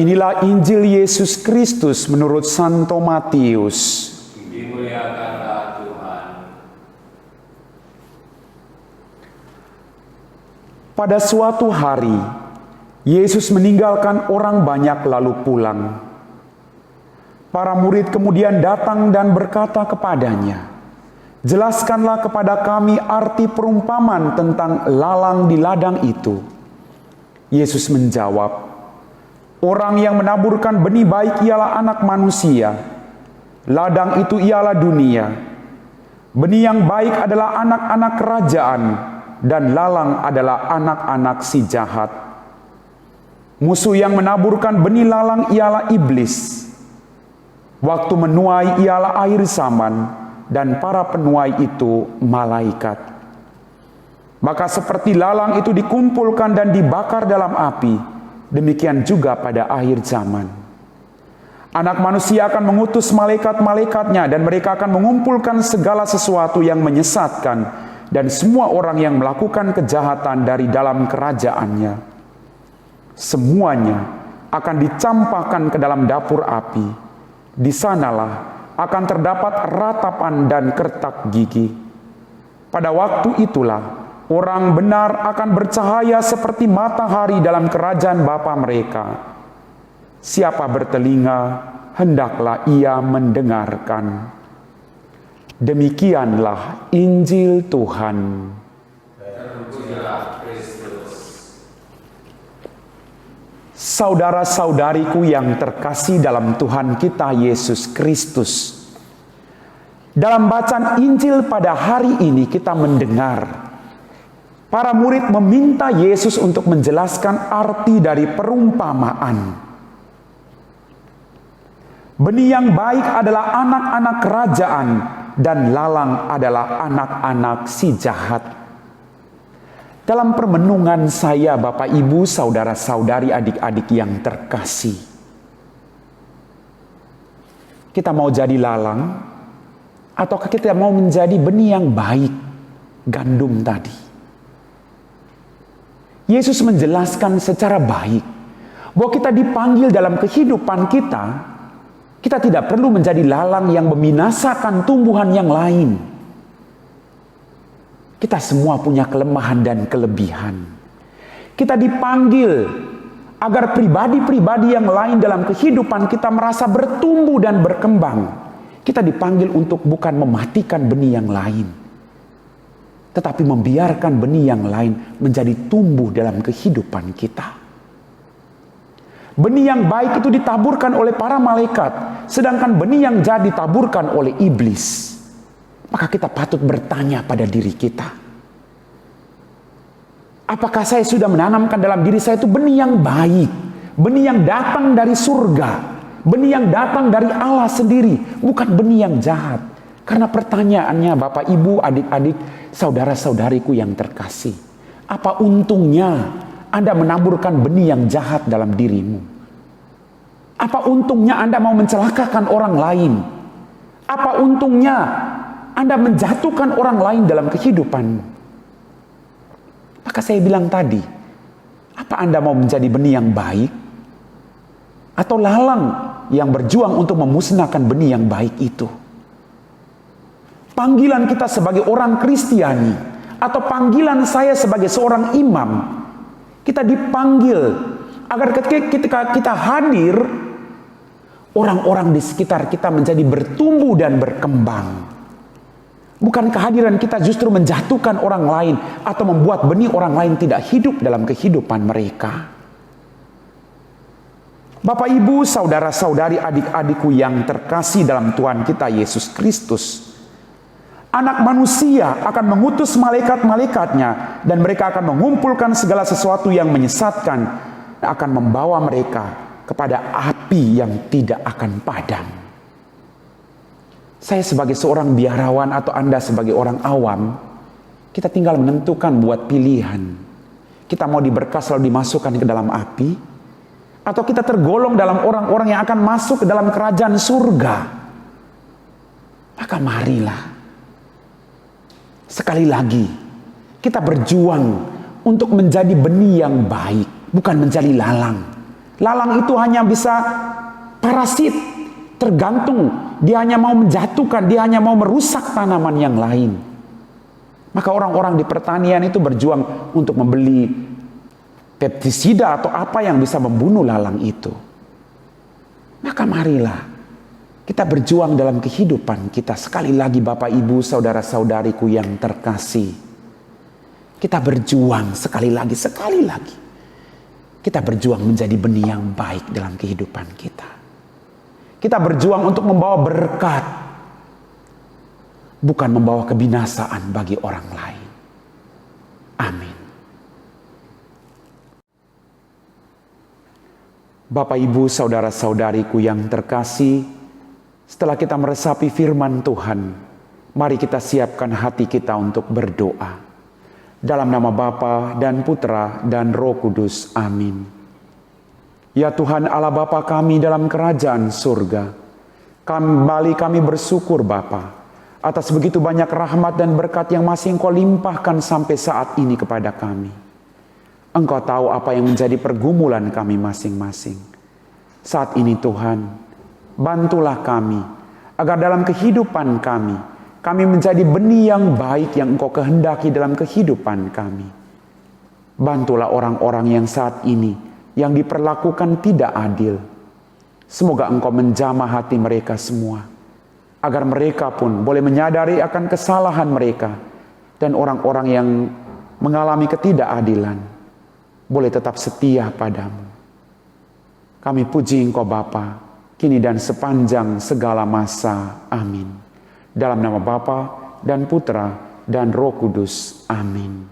Inilah Injil Yesus Kristus menurut Santo Matius. Dimuliakanlah Tuhan. Pada suatu hari, Yesus meninggalkan orang banyak lalu pulang. Para murid kemudian datang dan berkata kepadanya, "Jelaskanlah kepada kami arti perumpamaan tentang lalang di ladang itu." Yesus menjawab, "Orang yang menaburkan benih baik ialah anak manusia. Ladang itu ialah dunia. Benih yang baik adalah anak-anak kerajaan, dan lalang adalah anak-anak si jahat. Musuh yang menaburkan benih lalang ialah iblis. Waktu menuai ialah akhir zaman, dan para penuai itu malaikat. Maka seperti lalang itu dikumpulkan dan dibakar dalam api, demikian juga pada akhir zaman. Anak manusia akan mengutus malaikat-malaikatnya, dan mereka akan mengumpulkan segala sesuatu yang menyesatkan dan semua orang yang melakukan kejahatan dari dalam kerajaannya. Semuanya akan dicampakkan ke dalam dapur api. Di sanalah akan terdapat ratapan dan kertak gigi. Pada waktu itulah orang benar akan bercahaya seperti matahari dalam kerajaan Bapa mereka. Siapa bertelinga, hendaklah ia mendengarkan." Demikianlah Injil Tuhan. Terpujilah Kristus. Saudara-saudariku yang terkasih dalam Tuhan kita Yesus Kristus, dalam bacaan Injil pada hari ini kita mendengar para murid meminta Yesus untuk menjelaskan arti dari perumpamaan. Benih yang baik adalah anak-anak kerajaan, dan lalang adalah anak-anak si jahat. Dalam permenungan saya, Bapak, Ibu, saudara-saudari, adik-adik yang terkasih, kita mau jadi lalang, ataukah kita mau menjadi benih yang baik, gandum tadi? Yesus menjelaskan secara baik bahwa kita dipanggil dalam kehidupan kita tidak perlu menjadi lalang yang membinasakan tumbuhan yang lain. Kita semua punya kelemahan dan kelebihan. Kita dipanggil agar pribadi-pribadi yang lain dalam kehidupan kita merasa bertumbuh dan berkembang. Kita dipanggil untuk bukan mematikan benih yang lain, tetapi membiarkan benih yang lain menjadi tumbuh dalam kehidupan kita. Benih yang baik itu ditaburkan oleh para malaikat, sedangkan benih yang jahat ditaburkan oleh iblis. Maka kita patut bertanya pada diri kita, apakah saya sudah menanamkan dalam diri saya itu benih yang baik, benih yang datang dari surga, benih yang datang dari Allah sendiri, bukan benih yang jahat? Karena pertanyaannya, Bapak, Ibu, adik-adik, saudara-saudariku yang terkasih, apa untungnya Anda menaburkan benih yang jahat dalam dirimu? Apa untungnya Anda mau mencelakakan orang lain? Apa untungnya Anda menjatuhkan orang lain dalam kehidupanmu? Maka saya bilang tadi, apa Anda mau menjadi benih yang baik? Atau lalang yang berjuang untuk memusnahkan benih yang baik itu? Panggilan kita sebagai orang Kristiani, atau panggilan saya sebagai seorang imam, kita dipanggil agar ketika kita hadir, orang-orang di sekitar kita menjadi bertumbuh dan berkembang. Bukan kehadiran kita justru menjatuhkan orang lain atau membuat benih orang lain tidak hidup dalam kehidupan mereka. Bapak, Ibu, saudara-saudari, adik-adikku yang terkasih dalam Tuhan kita Yesus Kristus, Anak manusia akan mengutus malaikat-malaikatnya, dan mereka akan mengumpulkan segala sesuatu yang menyesatkan, dan akan membawa mereka kepada api yang tidak akan padam. Saya sebagai seorang biarawan atau Anda sebagai orang awam, kita tinggal menentukan buat pilihan. Kita mau diberkas lalu dimasukkan ke dalam api, atau kita tergolong dalam orang-orang yang akan masuk ke dalam kerajaan surga. Maka marilah, sekali lagi, kita berjuang untuk menjadi benih yang baik, bukan menjadi lalang. Lalang itu hanya bisa parasit, tergantung. Dia hanya mau menjatuhkan, dia hanya mau merusak tanaman yang lain. Maka orang-orang di pertanian itu berjuang untuk membeli pestisida atau apa yang bisa membunuh lalang itu. Maka marilah kita berjuang dalam kehidupan kita. Sekali lagi Bapak Ibu saudara-saudariku yang terkasih, kita berjuang sekali lagi. Kita berjuang menjadi benih yang baik dalam kehidupan kita. Kita berjuang untuk membawa berkat, bukan membawa kebinasaan bagi orang lain. Amin. Bapak, Ibu, saudara-saudariku yang terkasih, setelah kita meresapi firman Tuhan, mari kita siapkan hati kita untuk berdoa. Dalam nama Bapa dan Putra dan Roh Kudus. Amin. Ya Tuhan Allah Bapa kami dalam kerajaan surga, kembali kami bersyukur Bapa atas begitu banyak rahmat dan berkat yang masih Engkau limpahkan sampai saat ini kepada kami. Engkau tahu apa yang menjadi pergumulan kami masing-masing. Saat ini Tuhan, bantulah kami agar dalam kehidupan kami menjadi benih yang baik yang Engkau kehendaki dalam kehidupan kami. Bantulah orang-orang yang saat ini yang diperlakukan tidak adil. Semoga Engkau menjamah hati mereka semua, agar mereka pun boleh menyadari akan kesalahan mereka, dan orang-orang yang mengalami ketidakadilan boleh tetap setia padamu. Kami puji Engkau Bapa, kini dan sepanjang segala masa. Amin. Dalam nama Bapa dan Putra dan Roh Kudus. Amin.